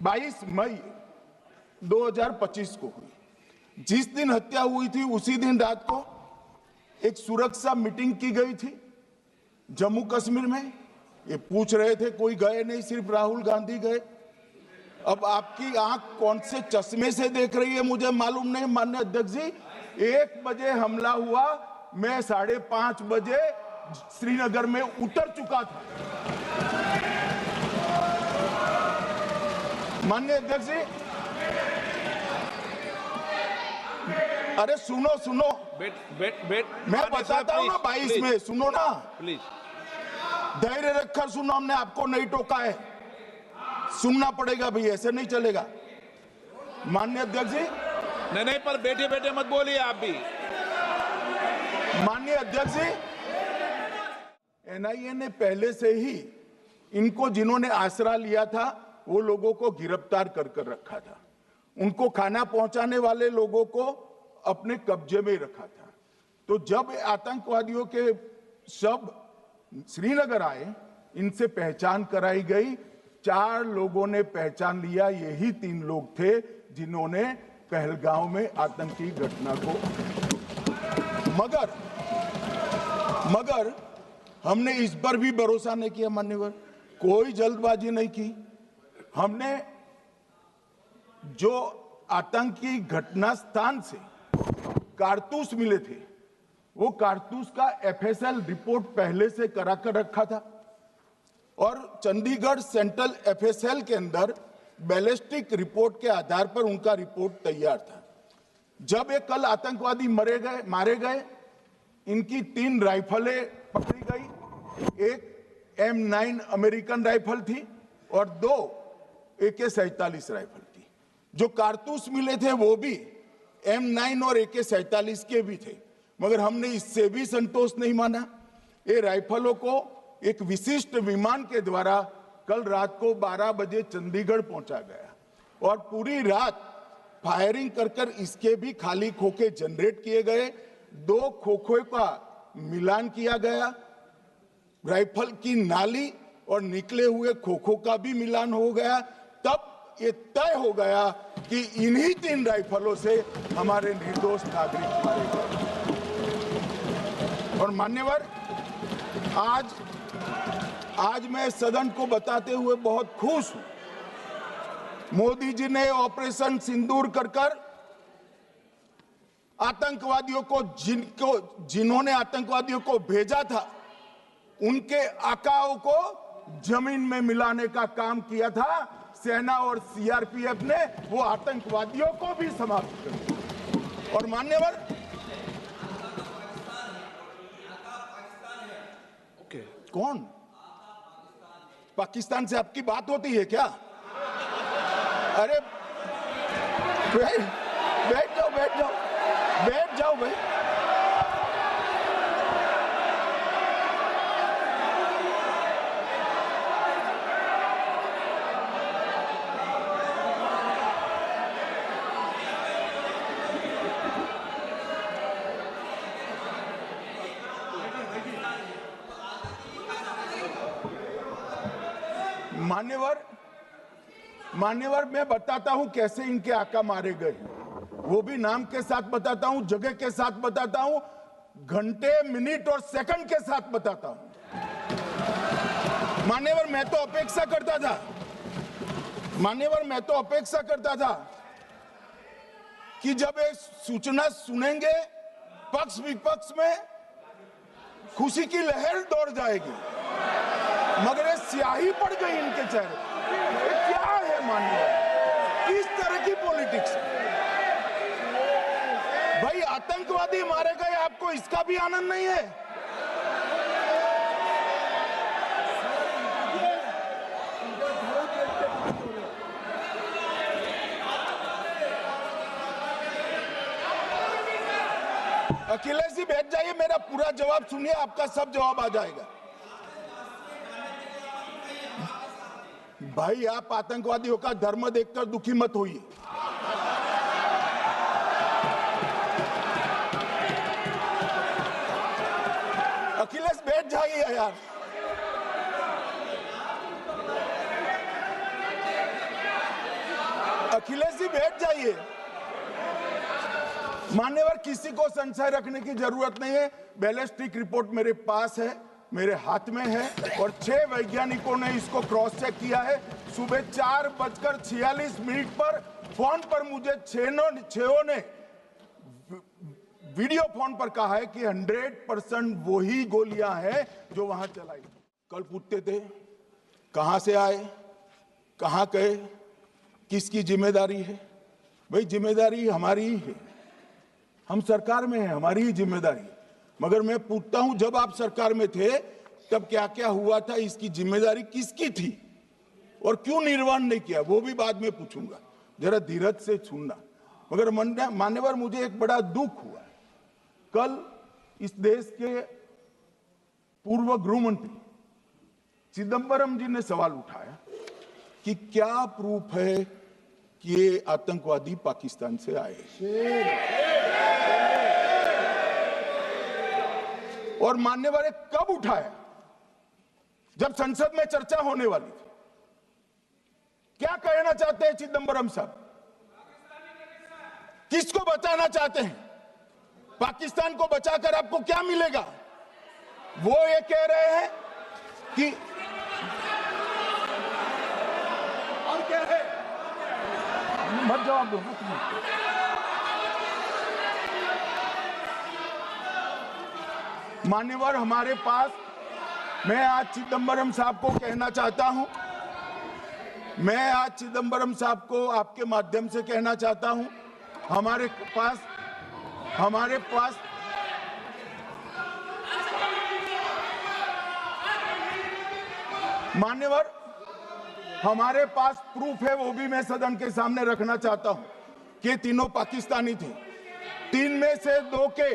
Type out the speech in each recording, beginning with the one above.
22 मई 2025 को हुई। जिस दिन हत्या हुई थी उसी दिन रात को एक सुरक्षा मीटिंग की गई थी जम्मू कश्मीर में। ये पूछ रहे थे, कोई गए नहीं, सिर्फ राहुल गांधी गए। अब आपकी आंख कौन से चश्मे से देख रही है मुझे मालूम नहीं माननीय अध्यक्ष जी। 1 बजे हमला हुआ, मैं 5:30 बजे श्रीनगर में उतर चुका था। माननीय अध्यक्ष जी, अरे सुनो सुनो, मैं बताता हूँ ना 22 में, सुनो ना प्लीज, धैर्य रखकर सुनो। हमने आपको नहीं टोका है, सुनना पड़ेगा भाई, ऐसे नहीं चलेगा। माननीय अध्यक्ष जी, नहीं, पर बैठे बैठे मत बोलिए आप भी। माननीय अध्यक्ष जी, एनआईए ने पहले से ही इनको जिन्होंने आसरा लिया था वो लोगों को गिरफ्तार कर रखा था। उनको खाना पहुंचाने वाले लोगों को अपने कब्जे में रखा था। तो जब आतंकवादियों के शव श्रीनगर आए, इनसे पहचान कराई गई। 4 लोगों ने पहचान लिया, यही 3 लोग थे जिन्होंने पहलगांव में आतंकी घटना को। मगर हमने इस पर भी भरोसा नहीं किया मान्यवर, कोई जल्दबाजी नहीं की। हमने जो आतंकी घटना स्थान से कारतूस मिले थे, वो कारतूस का एफएसएल रिपोर्ट पहले से करा कर रखा था और चंडीगढ़ सेंट्रल एफएसएल के अंदर बैलिस्टिक रिपोर्ट के आधार पर उनका रिपोर्ट तैयार था। जब ये कल आतंकवादी मारे गए, इनकी 3 राइफलें पकड़ी गई। एक M9 अमेरिकन राइफल थी और 2 AK-47 राइफल थी। जो कारतूस मिले थे वो भी M9 और AK-47 के भी थे, मगर हमने इससे भी संतोष नहीं माना। ये राइफलों को एक विशिष्ट विमान के द्वारा कल रात को 12 बजे चंडीगढ़ पहुंचा गया और पूरी रात फायरिंग कर इसके भी खाली खोखे जनरेट किए गए। 2 खोखों का मिलान किया गया, राइफल की नाली और निकले हुए खोखों का भी मिलान हो गया। तब ये तय हो गया कि इन्हीं 3 राइफलों से हमारे निर्दोष नागरिक मारे गए। और मान्यवर, आज मैं सदन को बताते हुए बहुत खुश हूं। मोदी जी ने ऑपरेशन सिंदूर कर आतंकवादियों को जिन्होंने आतंकवादियों को भेजा था, उनके आकाओं को जमीन में मिलाने का काम किया था। सेना और सीआरपीएफ ने वो आतंकवादियों को भी समाप्त कर दिया। और मान्यवर, कौन पाकिस्तान से आपकी बात होती है क्या? अरे बैठ जाओ भाई। मान्यवर, मैं बताता हूं कैसे इनके आका मारे गए, वो भी नाम के साथ बताता हूं, जगह के साथ बताता हूं, घंटे, मिनट और सेकंड के साथ बताता हूं। मान्यवर, मैं तो अपेक्षा करता था कि जब ये सूचना सुनेंगे पक्ष विपक्ष में खुशी की लहर दौड़ जाएगी, मगर ये स्याही पड़ गई इनके चेहरे। क्या है मान्यवर, किस तरह की पॉलिटिक्स? भाई आतंकवादी मारे गए, आपको इसका भी आनंद नहीं है? अखिलेश जी बैठ जाइए, मेरा पूरा जवाब सुनिए, आपका सब जवाब आ जाएगा। भाई आप आतंकवादियों का धर्म देखकर दुखी मत होइए। अखिलेश बैठ जाइए यार। अखिलेश जी बैठ जाइए। मान्यवर, किसी को संशय रखने की जरूरत नहीं है। बैलिस्टिक रिपोर्ट मेरे पास है, मेरे हाथ में है, और 6 वैज्ञानिकों ने इसको क्रॉस चेक किया है। सुबह 4:46 पर फोन पर मुझे 6 ने वीडियो फोन पर कहा है कि 100% वही गोलियां हैं जो वहां चलाई। कल पूछते थे कहां से आए, कहां गए, किसकी जिम्मेदारी है। भाई जिम्मेदारी हमारी ही है, हम सरकार में हैं, हमारी ही जिम्मेदारी है। मगर मैं पूछता हूं, जब आप सरकार में थे तब क्या क्या हुआ था, इसकी जिम्मेदारी किसकी थी और क्यों निर्वहन नहीं किया, वो भी बाद में पूछूंगा। जरा धीरज से सुनना। मगर मान्यवर, मुझे एक बड़ा दुख हुआ। कल इस देश के पूर्व गृह मंत्री चिदंबरम जी ने सवाल उठाया कि क्या प्रूफ है कि ये आतंकवादी पाकिस्तान से आए। और मान्यवर, कब उठाया? जब संसद में चर्चा होने वाली थी। क्या कहना चाहते हैं चिदंबरम साहब? किसको बचाना चाहते हैं? पाकिस्तान को बचाकर आपको क्या मिलेगा? वो ये कह रहे हैं कि और क्या है, मत जवाब दो। मान्यवर, हमारे पास, मैं आज चिदंबरम साहब को कहना चाहता हूं, मैं आज चिदंबरम साहब को आपके माध्यम से कहना चाहता हूं, हमारे पास मान्यवर, हमारे पास प्रूफ है, वो भी मैं सदन के सामने रखना चाहता हूं कि तीनों पाकिस्तानी थे। 3 में से 2 के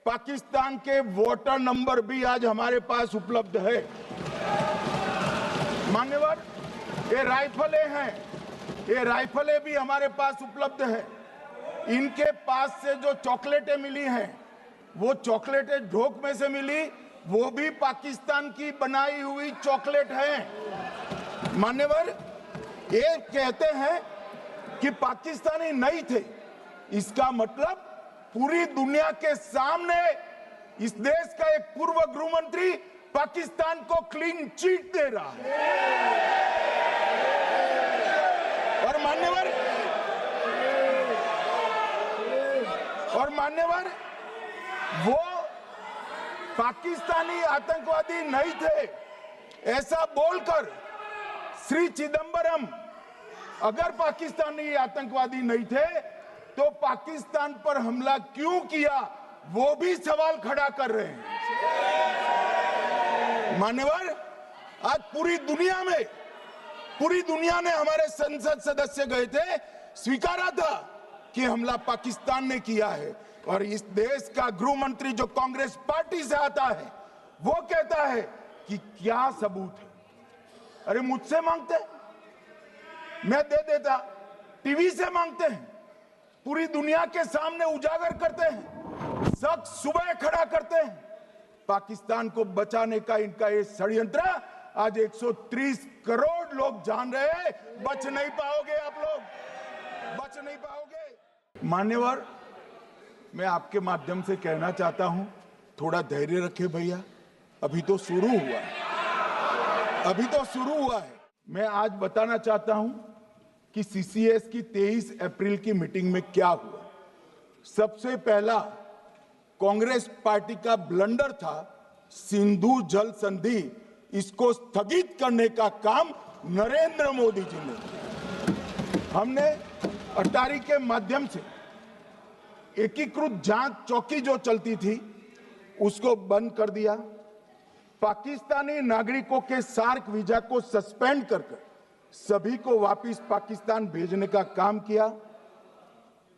पाकिस्तान के वोटर नंबर भी आज हमारे पास उपलब्ध है। मान्यवर, ये राइफलें हैं, ये राइफलें भी हमारे पास उपलब्ध है। इनके पास से जो चॉकलेटें मिली हैं, वो चॉकलेटें ढोक में से मिली, वो भी पाकिस्तान की बनाई हुई चॉकलेट है। मान्यवर, ये कहते हैं कि पाकिस्तानी नहीं थे, इसका मतलब पूरी दुनिया के सामने इस देश का एक पूर्व गृह मंत्री पाकिस्तान को क्लीन चिट दे रहा है। और मान्यवर, वो पाकिस्तानी आतंकवादी नहीं थे ऐसा बोलकर श्री चिदंबरम, अगर पाकिस्तानी आतंकवादी नहीं थे तो पाकिस्तान पर हमला क्यों किया, वो भी सवाल खड़ा कर रहे हैं। मान्यवर, आज पूरी दुनिया ने, हमारे संसद सदस्य गए थे, स्वीकारा था कि हमला पाकिस्तान ने किया है। और इस देश का गृह मंत्री जो कांग्रेस पार्टी से आता है, वो कहता है कि क्या सबूत है। अरे मुझसे मांगते, मैं दे देता। टीवी से मांगते हैं, पूरी दुनिया के सामने उजागर करते हैं, शख्स सुबह खड़ा करते हैं। पाकिस्तान को बचाने का इनका ये षड्यंत्र आज 130 करोड़ लोग जान रहे हैं। बच नहीं पाओगे आप लोग, बच नहीं पाओगे। मान्यवर, मैं आपके माध्यम से कहना चाहता हूं, थोड़ा धैर्य रखे भैया, अभी तो शुरू हुआ है। मैं आज बताना चाहता हूं कि सीसीएस की 23 अप्रैल की मीटिंग में क्या हुआ। सबसे पहला कांग्रेस पार्टी का ब्लंडर था सिंधु जल संधि, इसको स्थगित करने का काम नरेंद्र मोदी जी ने किया। हमने अटारी के माध्यम से एकीकृत जांच चौकी जो चलती थी उसको बंद कर दिया। पाकिस्तानी नागरिकों के सार्क वीजा को सस्पेंड कर सभी को वापस पाकिस्तान भेजने का काम किया।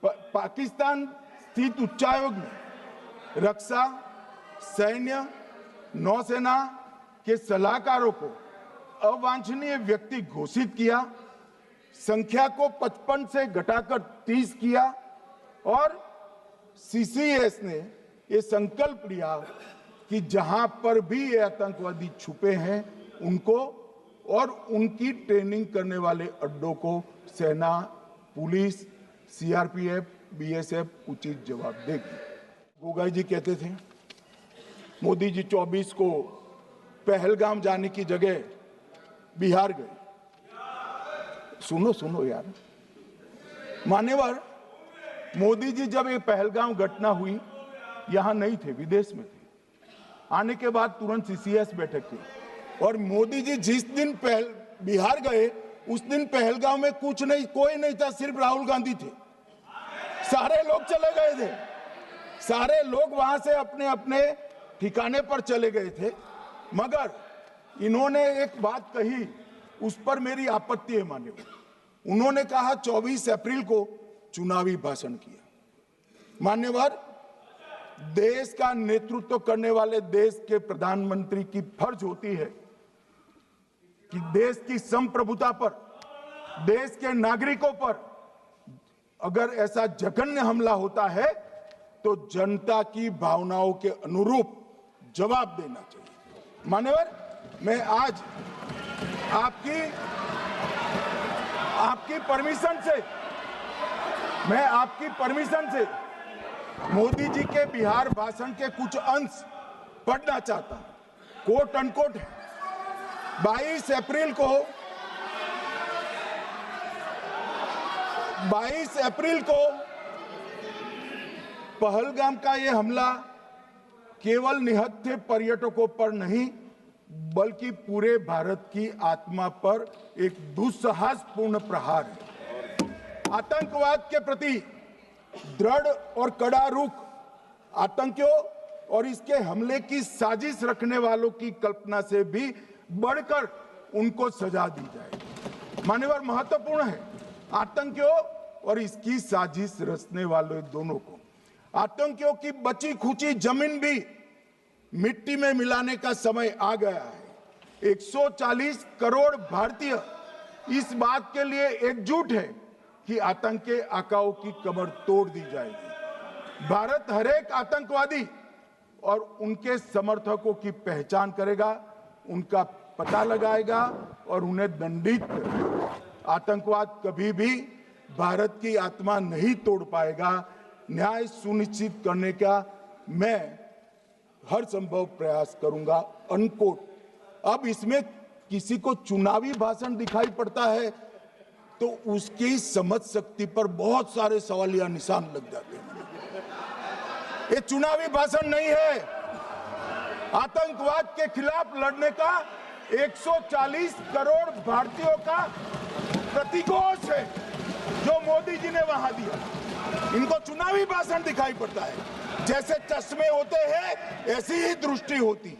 पाकिस्तान स्थित उच्चायोग ने रक्षा, सैन्य, नौसेना के सलाहकारों को अवांछनीय व्यक्ति घोषित किया, संख्या को 55 से घटाकर 30 किया और सीसीएस ने ये संकल्प लिया कि जहां पर भी ये आतंकवादी छुपे हैं उनको और उनकी ट्रेनिंग करने वाले अड्डों को सेना पुलिस, सीआरपीएफ, बीएसएफ उचित जवाब देगी। गोगाई जी कहते थे मोदी जी 24 को पहलगाम जाने की जगह बिहार गए। सुनो यार, मान्यवर, मोदी जी जब ये पहलगाम घटना हुई यहां नहीं थे, विदेश में थे। आने के बाद तुरंत सीसीएस बैठक की और मोदी जी जिस दिन बिहार गए उस दिन पहलगाम में कुछ नहीं, कोई नहीं था, सिर्फ राहुल गांधी थे। सारे लोग चले गए थे, सारे लोग वहां से अपने अपने ठिकाने पर चले गए थे। मगर इन्होंने एक बात कही, उस पर मेरी आपत्ति है मान्यवर। उन्होंने कहा 24 अप्रैल को चुनावी भाषण किया। मान्यवर, देश का नेतृत्व करने वाले देश के प्रधानमंत्री की फर्ज होती है कि देश की संप्रभुता पर, देश के नागरिकों पर अगर ऐसा जघन्य हमला होता है तो जनता की भावनाओं के अनुरूप जवाब देना चाहिए। मान्यवर, मैं आज आपकी परमिशन से मोदी जी के बिहार भाषण के कुछ अंश पढ़ना चाहता हूं। कोट अनकोट है। 22 अप्रैल को पहलगाम का यह हमला केवल निहत्थे पर्यटकों पर नहीं बल्कि पूरे भारत की आत्मा पर एक दुस्साहसपूर्ण प्रहार है। आतंकवाद के प्रति दृढ़ और कड़ा रुख, आतंकियों और इसके हमले की साजिश रखने वालों की कल्पना से भी बढ़कर उनको सजा दी जाए। मान्यवर, महत्वपूर्ण है आतंकियों और इसकी साजिश रचने वाले दोनों को, आतंकियों की बची खुची जमीन भी मिट्टी में मिलाने का समय आ गया है। 140 करोड़ भारतीय इस बात के लिए एकजुट है कि आतंक के आकाओं की कमर तोड़ दी जाएगी। भारत हरेक आतंकवादी और उनके समर्थकों की पहचान करेगा, उनका पता लगाएगा और उन्हें दंडित करेगा। आतंकवाद कभी भी भारत की आत्मा नहीं तोड़ पाएगा। न्याय सुनिश्चित करने का मैं हर संभव प्रयास करूंगा। अनकोट। अब इसमें किसी को चुनावी भाषण दिखाई पड़ता है तो उसकी समझ शक्ति पर बहुत सारे सवालिया निशान लग जाते हैं। ये चुनावी भाषण नहीं है, आतंकवाद के खिलाफ लड़ने का 140 करोड़ भारतीयों का प्रतिघोष है जो मोदी जी ने वहां दिया। इनको चुनावी भाषण दिखाई पड़ता है। जैसे चश्मे होते हैं ऐसी ही दृष्टि होती है।